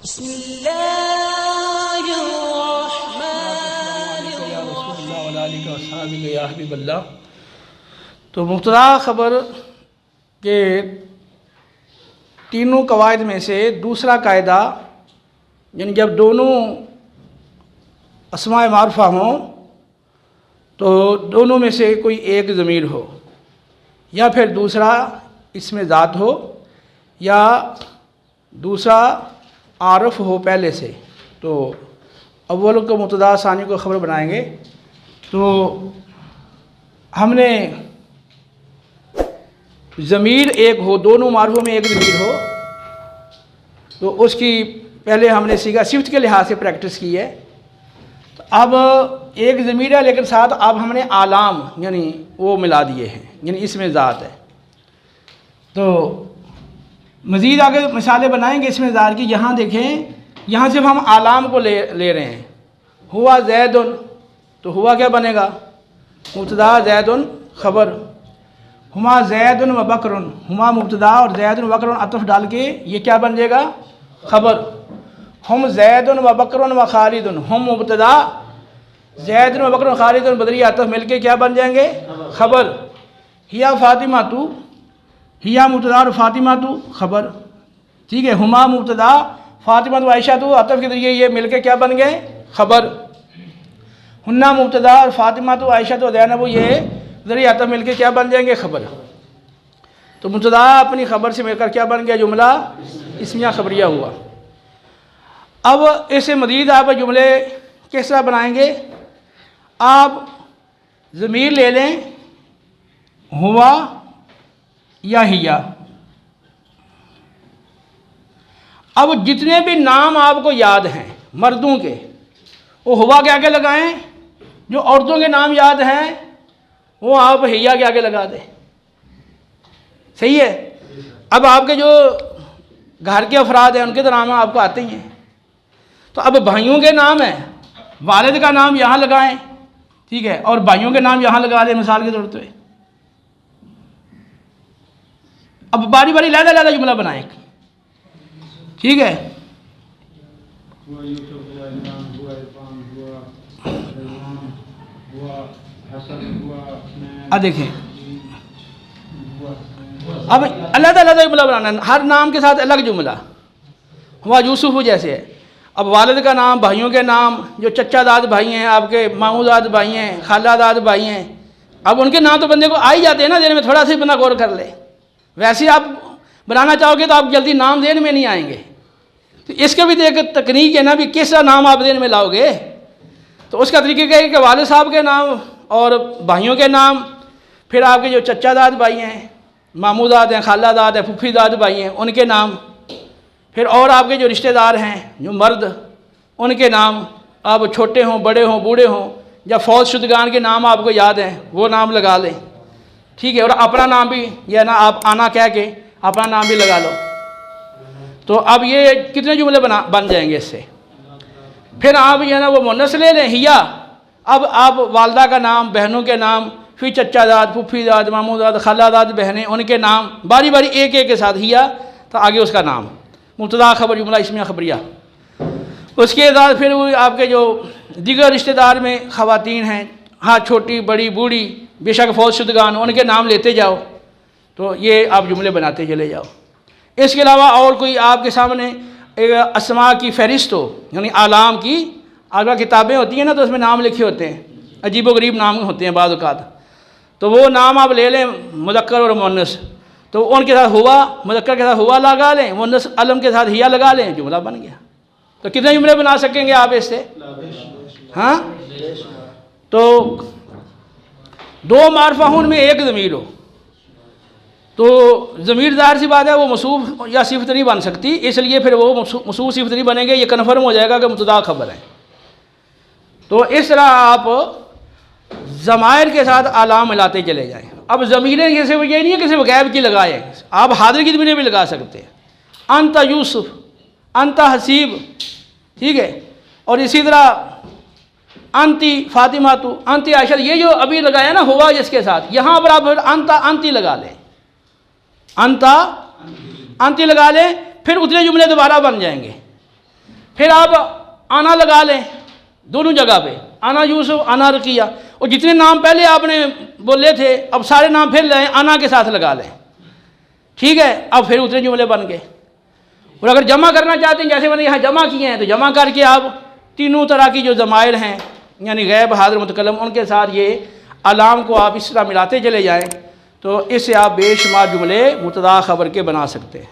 बिस्मिल्लाहिर्रहमानिर्रहीम। तो मुब्तदा ख़बर के तीनों कवायद में से दूसरा कायदा, यानी जब दोनों अस्माए मारूफा हों तो दोनों में से कोई एक ज़मीर हो, या फिर दूसरा इसमें ज़ात हो, या दूसरा आरफ हो पहले से। तो अव्वल को मुब्तदा, सानी को ख़बर बनाएंगे। तो हमने ज़मीर एक हो, दोनों मारूफों में एक ज़मीर हो, तो उसकी पहले हमने सीखा सिफ्त के लिहाज से प्रैक्टिस की है। तो अब एक ज़मीर है लेकिन साथ अब हमने आलाम यानी वो मिला दिए हैं, यानी इसमें ज़ात है। तो मज़ीद आगे मिसालें बनाएंगे इसमें ज़ात की। यहाँ देखें, यहाँ सिर्फ हम आलाम को ले रहे हैं। हुआ ज़ैदुन, तो हुआ क्या बनेगा? मुब्तदा ज़ैदुन ख़बर। हुमा ज़ैदुन व बकरुन, हुमा मुब्तदा और ज़ैदुन व बकरुन अतफ़ डाल के ये क्या बन जाएगा? ख़बर। हम ज़ैदुन व बकरुन व खालिदुन, हम मुब्तदा, ज़ैदुन व बकरुन खालिदुन बदरी अतफ़ मिलके क्या बन जाएंगे? ख़बर। हिया फ़ातिमा तू, हिया मुब्तदा और फ़ातिमा तू ख़बर। ठीक है, हुमा मुब्तदा, फ़ातिमा तो आयशा तो अतफ़ के ज़रिए ये मिलके क्या बन गए? ख़बर। हुन्ना मुब्तदा और फ़ातिमा तो आयशा तो ज़ैनब ये ज़रिए अतफ़ मिलके क्या बन जाएंगे? ख़बर। तो मुब्तदा अपनी ख़बर से मिलकर क्या बन गया? जुमला इस्मिया ख़बरिया हुआ। अब इससे मज़ीद आप जुमले किस तरह बनाएंगे? आप ज़मीर ले लें, हुआ या हिया। अब जितने भी नाम आपको याद हैं मर्दों के, वो हुआ के आगे लगाएं। जो औरतों के नाम याद हैं वो आप हिया के आगे लगा दें। सही है। अब आपके जो घर के अफराद हैं उनके तो नाम आपको आते ही हैं। तो अब भाइयों के नाम हैं, वालिद का नाम यहाँ लगाएं, ठीक है, और भाइयों के नाम यहाँ लगा लें मिसाल के तौर पे। अब बारी बारी लहदा जुमला बनाएं, ठीक है। अब देखें, अब अलग जुमला बनाना, हर नाम के साथ अलग जुमला। हुआ यूसुफ जैसे है। अब वालिद का नाम, भाइयों के नाम, जो चचा दाद भाई हैं, आपके मामू दाद भाई हैं, खाला दाद भाई हैं, अब उनके नाम तो बंदे को आ ही जाते हैं ना, देने में थोड़ा सा बंदा गौर कर ले। वैसे आप बनाना चाहोगे तो आप जल्दी नाम देने में नहीं आएंगे। तो इसका भी तो एक तकनीक है ना, भी किस नाम आप देने में लाओगे। तो उसका तरीका क्या है कि वालिद साहब के नाम और भाइयों के नाम, फिर आपके जो चचा दाद भाई हैं, मामू दाद हैं, खाला दाद है, फूफी दाद भाई हैं, उनके नाम, फिर और आपके जो रिश्तेदार हैं जो मर्द, उनके नाम, आप छोटे हों, बड़े हों, बूढ़े हों, या फौज शुदगान के नाम आपको याद हैं वो नाम लगा लें, ठीक है। और अपना नाम भी यह ना आप आना कह के अपना नाम भी लगा लो। तो अब ये कितने जुमले बन जाएंगे इससे। फिर आप ये ना वो मुन्नस ले लें, हिया। अब आप वालदा का नाम, बहनों के नाम, फिर चचा दाद, फूफी दाद, मामू दाद, खाला दाद बहनें, उनके नाम बारी बारी एक एक के साथ हिया, तो आगे उसका नाम मुब्तदा ख़बर जुमला इस्मिया ख़बरिया। उसके बाद फिर वो आपके जो दीगर रिश्तेदार में ख़वातीन हैं, हाँ, छोटी बड़ी बूढ़ी, बेशक फौज शुदगान, उनके नाम लेते जाओ। तो ये आप जुमले बनाते चले जाओ। इसके अलावा और कोई आपके सामने एक अस्मा की फ़हरिस्त हो, यानी आलाम की आगे किताबें होती हैं ना, तो उसमें नाम लिखे होते हैं, अजीब व गरीब नाम होते हैं बाज़ औक़ात। तो वो नाम आप ले लें, मुज़क्कर और मुअन्नस। तो उनके साथ हुआ, मुज़क्कर के साथ हुआ लगा लें, मुअन्नस अलम के साथ हिया लगा लें, जुमला बन गया। तो कितने जुमले बना सकेंगे आप इससे? हाँ, तो दो मारफा हुन में एक ज़मीर हो तो ज़मीर ज़ाहिर सी बात है वो मसूफ़ या सिफ़त नहीं बन सकती, इसलिए फिर वो मसूफ़ सिफ़त नहीं बनेंगे, ये कन्फर्म हो जाएगा कि मुब्तदा ख़बर है। तो इस तरह आप ज़मायर के साथ आलाम मिलाते चले जाएँ। अब ज़मीरें जैसे ये नहीं है कि सिर्फ गैब की लगाए, आप हादिर की ज़मीरें भी लगा सकते हैं। अंता यूसुफ, अंता हसीब, ठीक है। और इसी तरह अंती फ़ातिमा तू, अंती आयशा, ये जो अभी लगाया ना हुआ जिसके साथ, यहाँ पर आप अंता अंती लगा लें, अंता अंती लगा लें, फिर उतने जुमले दोबारा बन जाएंगे। फिर आप आना लगा लें दोनों जगह पे, आना यूसुफ आना रकिया, और जितने नाम पहले आपने बोले थे अब सारे नाम फिर लें आना के साथ लगा लें, ठीक है। अब फिर उतने जुमले बन गए। और अगर जमा करना चाहते हैं जैसे मैंने यहाँ जमा किए हैं तो जमा करके आप तीनों तरह की जो ज़माइर हैं यानी गैब हाज़िर मुतकल्लम उनके साथ ये अलाम को आप इस तरह मिलाते चले जाएँ तो इससे आप बेशुमार जुमले मुब्तदा ख़बर के बना सकते हैं।